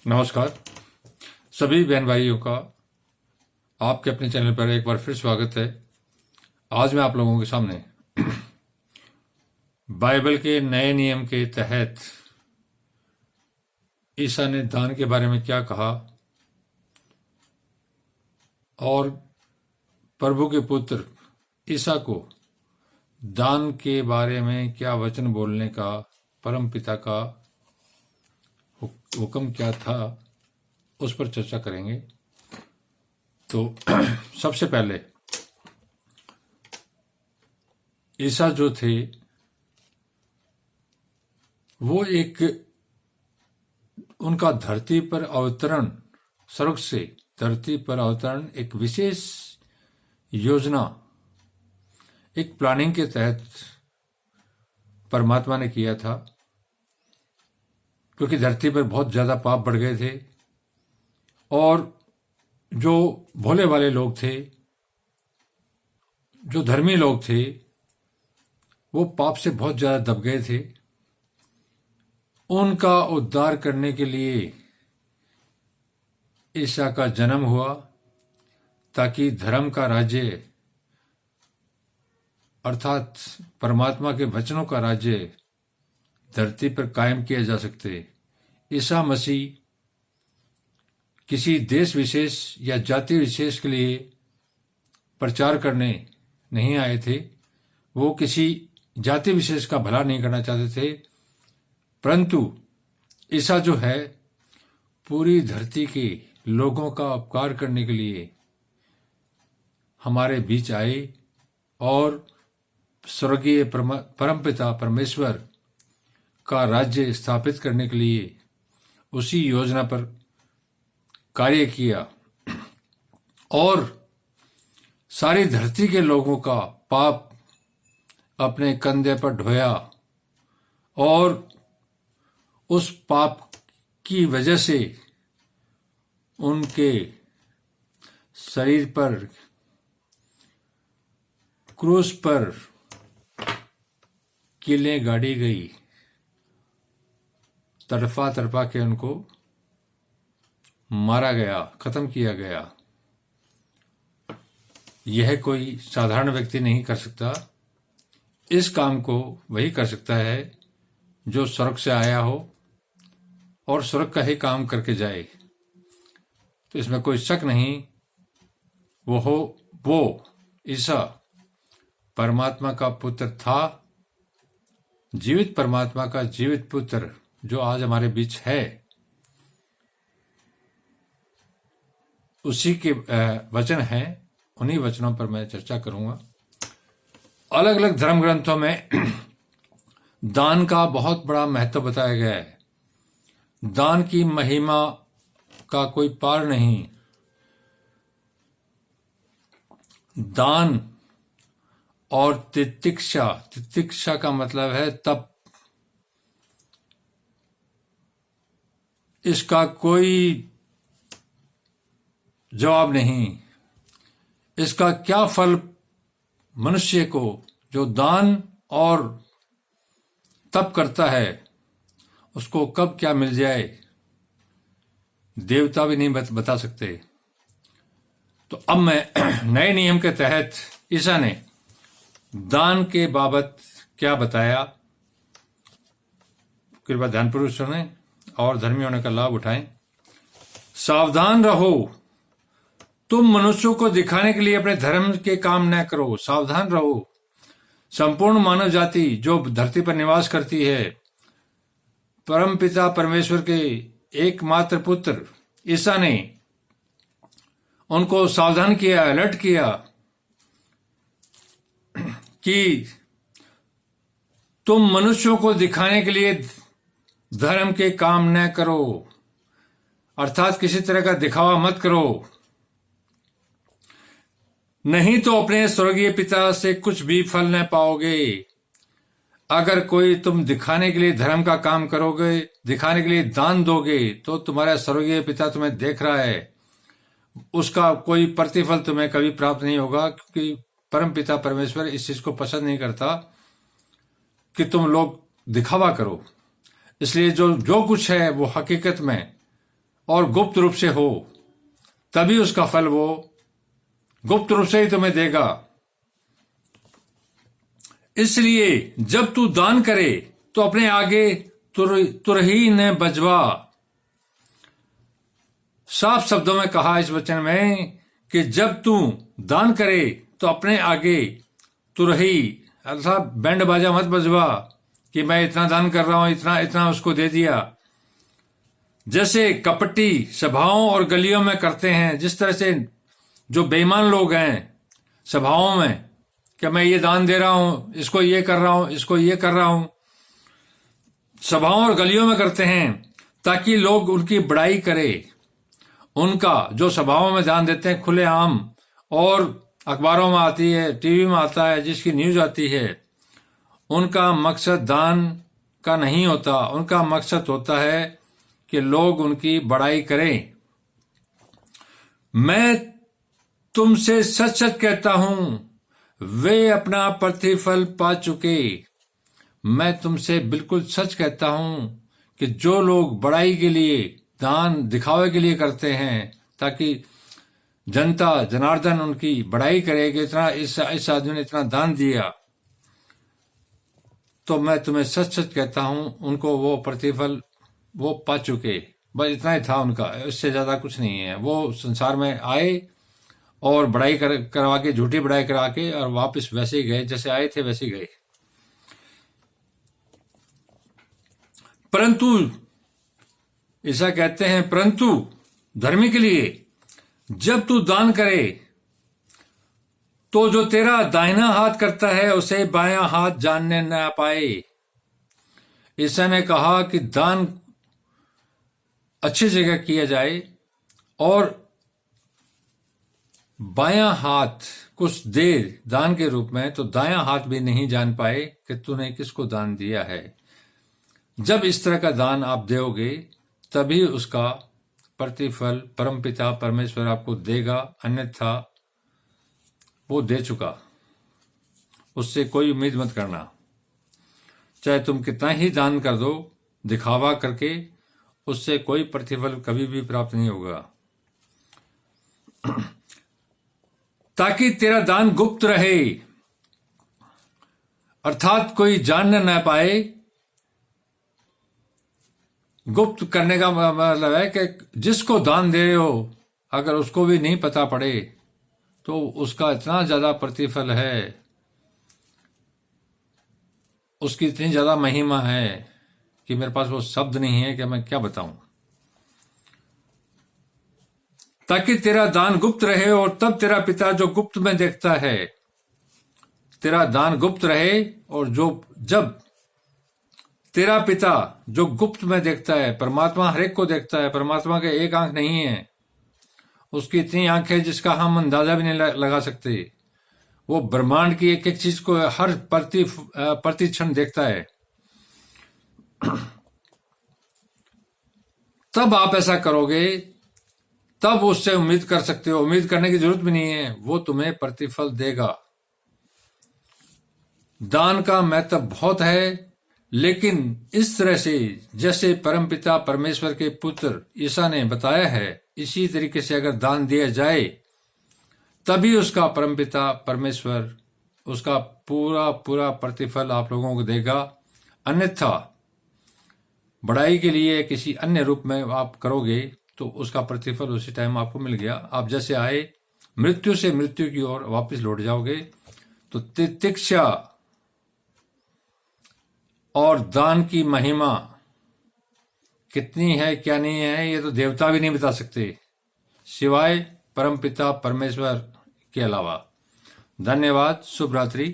नमस्कार सभी बहन भाइयों का आपके अपने चैनल पर एक बार फिर स्वागत है। आज मैं आप लोगों के सामने बाइबल के नए नियम के तहत ईसा ने दान के बारे में क्या कहा और प्रभु के पुत्र ईसा को दान के बारे में क्या वचन बोलने का परम पिता का हुक्म क्या था, उस पर चर्चा करेंगे। तो सबसे पहले ईसा जो थे वो उनका धरती पर अवतरण, स्वर्ग से धरती पर अवतरण एक विशेष योजना, एक प्लानिंग के तहत परमात्मा ने किया था, क्योंकि धरती पर बहुत ज्यादा पाप बढ़ गए थे और जो भोले वाले लोग थे, जो धर्मी लोग थे, वो पाप से बहुत ज्यादा दब गए थे। उनका उद्धार करने के लिए ईसा का जन्म हुआ, ताकि धर्म का राज्य अर्थात परमात्मा के वचनों का राज्य धरती पर कायम किया जा सकते। ईसा मसीह किसी देश विशेष या जाति विशेष के लिए प्रचार करने नहीं आए थे। वो किसी जाति विशेष का भला नहीं करना चाहते थे, परंतु ईसा जो है पूरी धरती के लोगों का उपकार करने के लिए हमारे बीच आए और स्वर्गीय परमपिता परमेश्वर का राज्य स्थापित करने के लिए उसी योजना पर कार्य किया और सारी धरती के लोगों का पाप अपने कंधे पर ढोया और उस पाप की वजह से उनके शरीर पर क्रूस पर कीलें गाड़ी गई, तरफा तरफा के उनको मारा गया, खत्म किया गया। यह कोई साधारण व्यक्ति नहीं कर सकता। इस काम को वही कर सकता है जो स्वर्ग से आया हो और स्वर्ग का ही काम करके जाए। तो इसमें कोई शक नहीं, वो ईसा परमात्मा का पुत्र था, जीवित परमात्मा का जीवित पुत्र जो आज हमारे बीच है। उसी के वचन हैं, उन्हीं वचनों पर मैं चर्चा करूंगा। अलग अलग धर्म ग्रंथों में दान का बहुत बड़ा महत्व बताया गया है। दान की महिमा का कोई पार नहीं। दान और तितिक्षा का मतलब है तप। इसका कोई जवाब नहीं। इसका क्या फल मनुष्य को जो दान और तप करता है उसको कब क्या मिल जाए, देवता भी नहीं बता सकते। तो अब मैं नए नियम के तहत ईसा ने दान के बाबत क्या बताया, कृपया ध्यानपूर्वक सुनें और धर्मी होने का लाभ उठाएं। सावधान रहो, तुम मनुष्यों को दिखाने के लिए अपने धर्म के काम न करो। सावधान रहो। संपूर्ण मानव जाति जो धरती पर निवास करती है, परम पिता परमेश्वर के एकमात्र पुत्र ईसा ने उनको सावधान किया, अलर्ट किया कि तुम मनुष्यों को दिखाने के लिए धर्म के काम न करो, अर्थात किसी तरह का दिखावा मत करो, नहीं तो अपने स्वर्गीय पिता से कुछ भी फल न पाओगे। अगर कोई तुम दिखाने के लिए धर्म का काम करोगे, दिखाने के लिए दान दोगे, तो तुम्हारा स्वर्गीय पिता तुम्हें देख रहा है, उसका कोई प्रतिफल तुम्हें कभी प्राप्त नहीं होगा, क्योंकि परम पिता परमेश्वर इस चीज को पसंद नहीं करता कि तुम लोग दिखावा करो। इसलिए जो कुछ है वो हकीकत में और गुप्त रूप से हो, तभी उसका फल वो गुप्त रूप से ही तुम्हें देगा। इसलिए जब तू दान करे तो अपने आगे तुरही न बजवा। साफ शब्दों में कहा इस वचन में कि जब तू दान करे तो अपने आगे तुरही अर्थात बैंड बाजा मत बजवा कि मैं इतना दान कर रहा हूं, इतना इतना उसको दे दिया। जैसे कपटी सभाओं और गलियों में करते हैं, जिस तरह से जो बेईमान लोग हैं सभाओं में कि मैं ये दान दे रहा हूं, इसको ये कर रहा हूं, इसको ये कर रहा हूं, सभाओं और गलियों में करते हैं ताकि लोग उनकी बड़ाई करें। उनका जो सभाओं में दान देते हैं खुलेआम, और अखबारों में आती है, टीवी में आता है, जिसकी न्यूज आती है, उनका मकसद दान का नहीं होता। उनका मकसद होता है कि लोग उनकी बड़ाई करें। मैं तुमसे सच सच कहता हूं, वे अपना प्रतिफल पा चुके। मैं तुमसे बिल्कुल सच कहता हूं कि जो लोग बड़ाई के लिए, दान दिखावे के लिए करते हैं ताकि जनता जनार्दन उनकी बड़ाई करे कि इतना इस आदमी ने इतना दान दिया, तो मैं तुम्हें सच सच कहता हूं उनको वो प्रतिफल वो पा चुके। बस इतना ही था उनका, इससे ज्यादा कुछ नहीं है। वो संसार में आए और बड़ाई करवा के, झूठी बड़ाई करा के, और वापस वैसे ही गए, जैसे आए थे वैसे ही गए। परंतु ऐसा कहते हैं, परंतु धर्मी के लिए जब तू दान करे तो जो तेरा दाहिना हाथ करता है उसे बायां हाथ जानने न पाए। ईसा ने कहा कि दान अच्छी जगह किया जाए और बायां हाथ कुछ देर दान के रूप में, तो दायां हाथ भी नहीं जान पाए कि तूने किसको दान दिया है। जब इस तरह का दान आप दोगे तभी उसका प्रतिफल परमपिता परमेश्वर आपको देगा, अन्यथा वो दे चुका। उससे कोई उम्मीद मत करना। चाहे तुम कितना ही दान कर दो दिखावा करके, उससे कोई प्रतिफल कभी भी प्राप्त नहीं होगा। ताकि तेरा दान गुप्त रहे, अर्थात कोई जान न पाए। गुप्त करने का मतलब है कि जिसको दान दे रहे हो अगर उसको भी नहीं पता पड़े तो उसका इतना ज्यादा प्रतिफल है, उसकी इतनी ज्यादा महिमा है कि मेरे पास वो शब्द नहीं है कि मैं क्या बताऊं। ताकि तेरा दान गुप्त रहे और तब तेरा पिता जो गुप्त में देखता है, तेरा दान गुप्त रहे, और जब तेरा पिता जो गुप्त में देखता है, परमात्मा हर एक को देखता है। परमात्मा के एक आंख नहीं है, उसकी इतनी आंख है जिसका हम अंदाजा भी नहीं लगा सकते। वो ब्रह्मांड की एक एक चीज को हर प्रति क्षण देखता है। तब आप ऐसा करोगे, तब उससे उम्मीद कर सकते हो। उम्मीद करने की जरूरत भी नहीं है, वो तुम्हें प्रतिफल देगा। दान का महत्व बहुत है, लेकिन इस तरह से जैसे परमपिता परमेश्वर के पुत्र ईसा ने बताया है, इसी तरीके से अगर दान दिया जाए तभी उसका परमपिता परमेश्वर उसका पूरा पूरा प्रतिफल आप लोगों को देगा। अन्यथा बड़ाई के लिए किसी अन्य रूप में आप करोगे तो उसका प्रतिफल उसी टाइम आपको मिल गया। आप जैसे आए, मृत्यु से मृत्यु की ओर वापस लौट जाओगे। तो तितिक्षा और दान की महिमा कितनी है क्या नहीं है, ये तो देवता भी नहीं बता सकते सिवाय परमपिता परमेश्वर के अलावा। धन्यवाद। शुभ रात्रि।